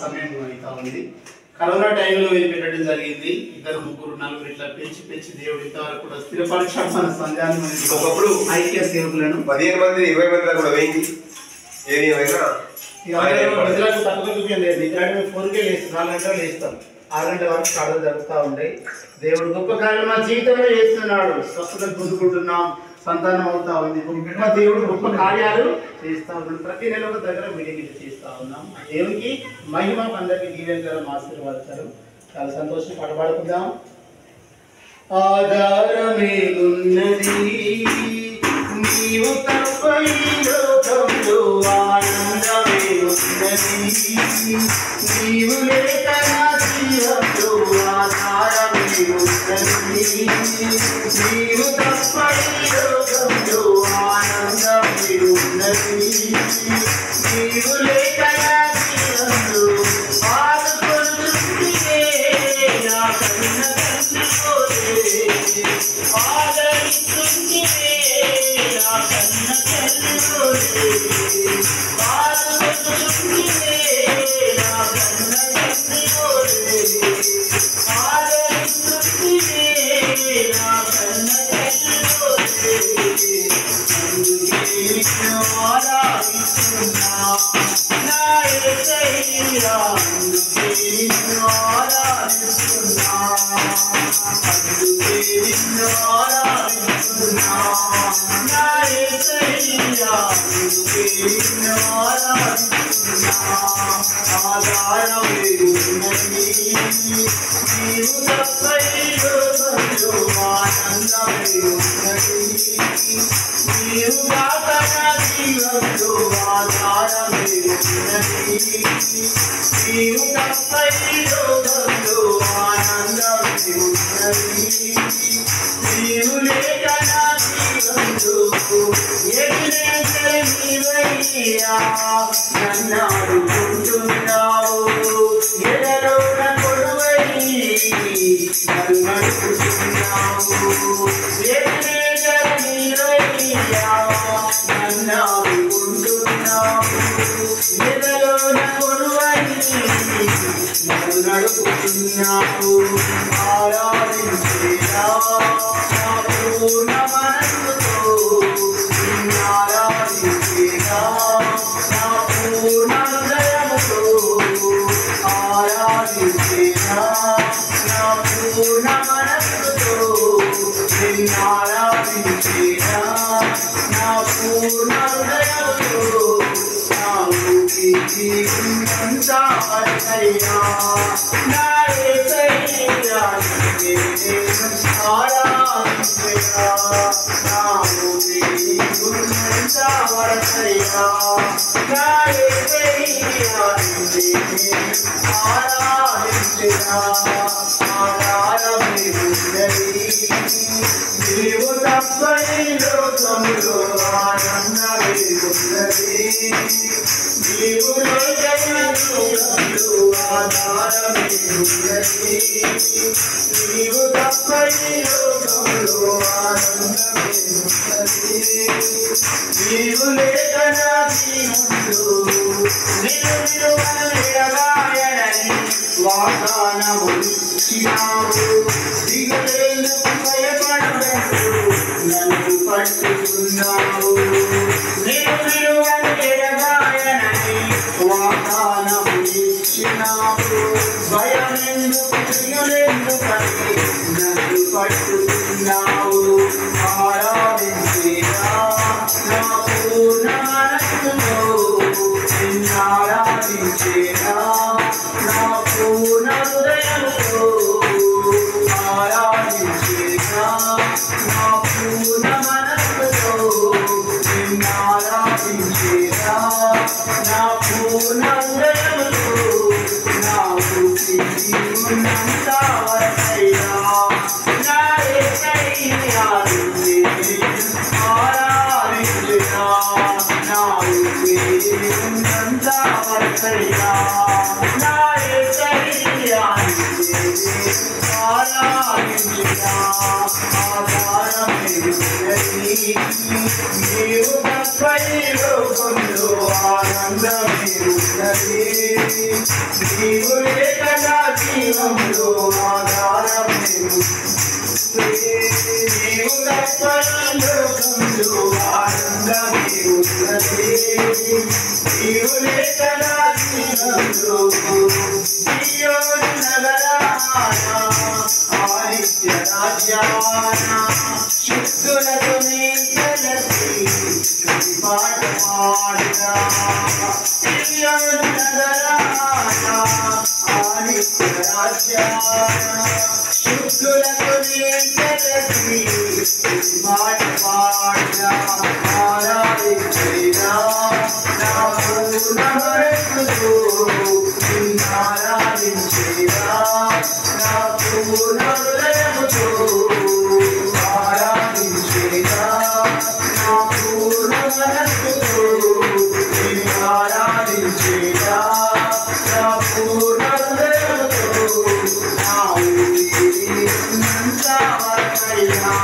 సమయం అవుతా ఉంది. కరోనా టైంలో ఇది పెట్టడం జరిగింది. 2, 3, 4 ఇట్లా పెంచి దేవుడి ఇంతవరకు కూడా స్థిరపరిచాడు మన సంఘాన్ని. ఒకప్పుడు ఐక్య సేవకులను 15 మంది 20 మంది కూడా వేయింది. ఏది ఏమైనా నిద్రకు తక్కువ లేదు. నిద్ర 4కే లేస్తాం, 4 గంటలు లేస్తాం, 6 గంటల వరకు కళలు జరుగుతూ ఉంటాయి. దేవుడు గొప్ప కార్యం మా జీవితంలో చేస్తున్నాడు. స్వస్థత పొందుకుంటున్నాం, సంతానం అవుతా ఉంది. గొప్ప దేవుడు గొప్ప కార్యాలు చేస్తూ ఉన్నాడు. ప్రతి నెల ఒక దగ్గర మీటింగ్ చేస్తూ ఉన్నాం. దేవునికి మహిమ, అందరికీ దీవెనకరం, ఆశీర్వాదాలు. చాలా సంతోషం. పాడుకుందాం. ఆధారమేమున్నది నీవు తప్ప ఈ లోకంలో, ఆనందమేమున్నది నీవు లేక నా జీవంలో, ఆధారమేమున్నది నీవు తప్ప ఈ లోకంలో, ఆనందమేమున్నది నీవు లేక నా జీవంలో. ఆదుకొనుచుంటివే నా కన్న తండ్రివోలే, ఆదరిస్తుంటివే నా కన్న తండ్రివోలే, ఆదుకొనుచుంటివే నా కన్న తండ్రివోలే, ఆదరిస్తుంటివే నా కన్న తండ్రివోలే. అందుకే నిన్ను ఆరాధిస్తున్నా నా యేసయ్యా, అందుకే నిన్ను ఆరాధిస్తున్నా, అందుకే నిన్ను ఆరాధిస్తున్నా నా యేసయ్యా, అందుకే నిన్ను ఆరాధిస్తున్నా. ఆధారమేమున్నది నీవు తప్ప ఈ లోకంలో, ఆనందమేమున్నది నీవు కాక నా జీవంలో, ఆధారమేమున్నది నీవు తప్ప ఈ లోకంలో, ఆనందమేమున్నది నీవు లేక నా జీవంలో. ఎదురేంటే నీవయ్యా నన్ను ఆడుకుంటున్నావు, ఎదలోన కొడువై నన్ను నడుపుతున్నావు. ఎదురేంటే నీవయ్యా నన్ను ఆడుకుంటున్నావు, ఎదలోన కొడువై నన్ను నడుపుతున్నావు. ఆరాధించేలా నా పూర్ణ మనస్సుతో, ఆరాధించేలా నా పూర్ణ హృదయముతో, ఆరాధించేలా నా పూర్ణ మనస్సుతో, ఆరాధించేలా నా పూర్ణ హృదయముతో. నాకు జీవితంతా అర్పయ్యా నా యేసయ్యా, నిన్ను ఆరాధించేలా నాకు జీవితంతా అర్పయ్యా నా యేసయ్యా, నిన్ను ఆరాధించేలా. ఆధారమేమున్నది నీవు తప్ప ఈ లోకంలో, ఆనందమేమున్నది నీవు లేక నా జీవంలో, ఆధారమేమున్నది నీవు తప్ప ఈ లోకంలో, ఆనందమేమున్నది నీవు లేక నా జీవంలో. నిన్ను నిలువనెడబాయనని వాగ్దానము ఇచ్చినావు, దిగులేందుకు భయపడవద్దు నన్ను పట్టుకున్నావు. నిన్ను నిలువనెడబాయనని వాగ్దానము ఇచ్చినావు, భయమెందుకు దిగులేందుకని నన్ను పట్టుకున్నావు. ఆరాధించేలా నా పూర్ణ మనస్సుతో, ఆరాధించేలా నా పూర్ణ హృదయముతో, ఆరాధించేలా నా పూర్ణ మనస్సుతో, ఆరాధించేలా నా పూర్ణ హృదయముతో. నాకు జీవనంతా అర్పయ్యా నా యేసయ్యా, ఆరాధించేలా నాకు జీవనంతా అర్పయ్యా నా యేసయ్యా, ఆరాధించేలా. ఆధారమేమున్నది నీవు తప్ప ఈ లోకంలో ఆనందమే ఉన్నది. నీవు లేక నా జీవంలో ఆధారమే ఉన్నది. నీవు తప్ప ఈ లోకంలో ఆనందమే ఉన్నది. నీవు లేక నా జీవంలో సియోను నగరాన ఆదిత్య రాజ్యాన శుద్ధులతో నీ కలిసి పాట పాడినా. సియోను నగరాన ఆదిత్య రాజ్యాన శుద్ధులతో నీ కలిసి పాట పాడినా. ఆరాధించేనా నా పూర్ణ మనస్సుతో ఆరాధించేనా నా పూర్ణ హృదయముతో ఆరాధించేనా నా పూర్ణ మనస్సుతో ఆరాధించేనా నా పూర్ణ హృదయముతో నా ఊపిరి ఉన్నంత వరకైనా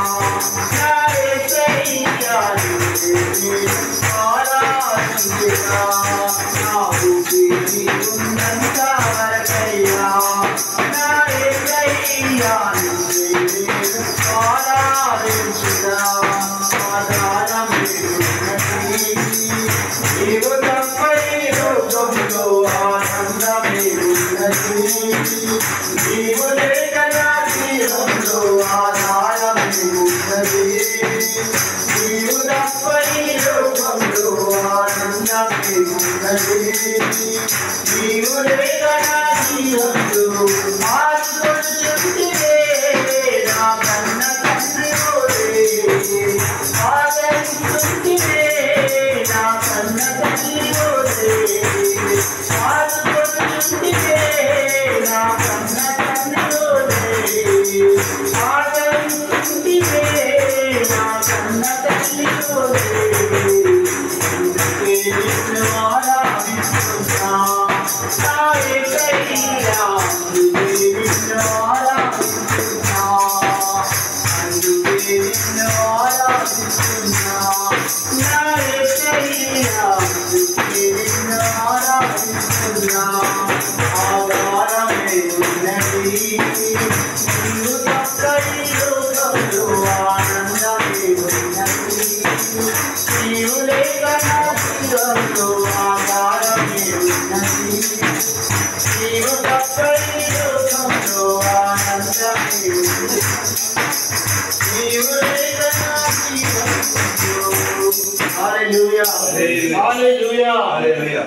నా యేసయ్యా ఆరాధించేనా నా ఊపిరి ఉన్నంత వరకైనా నా యేసయ్యా ఆరాధించేనా. ఆధారమే ఉన్నది. నీవు తప్ప ఈ లోకంలో ఆనందమే ఉన్నది. నీవు లేక నా జీవంలో ఆధారమే ఉన్నది. నీవు తప్ప ఈ లోకంలో ఆనందమే ఉన్నది. నీవు లేక నా జీవంలో ఆశించుకుంటే నా కన్న తండ్రి ఆదరించుకుంటే నా కన్న తండ్రి ఆదుకుంటే నా కన్న తండ్రి ఆదరించుకుంటే నా కన్న తండ్రి నిన్ను ఆరాధిస్తున్నా నా యేసయ్యా నిన్ను ఆరాధిస్తున్నా. అందుకే నిన్ను ఆరాధిస్తున్నా నా యేసయ్యా అందుకే నిన్ను ఆరాధిస్తున్నా. ఆధారమే ఉన్నది. నీవు తప్ప ఈ లోకంలో ఆనందమే ఉన్నది. నీవు లేక నా జీవంలో ఆధారమే ఉన్నది. నీవు తప్ప ఈ లోకంలో ఆనందమే ఉన్నది. నీవు లేక నా జీవంలో హల్లెలూయా హల్లెలూయా హల్లెలూయా.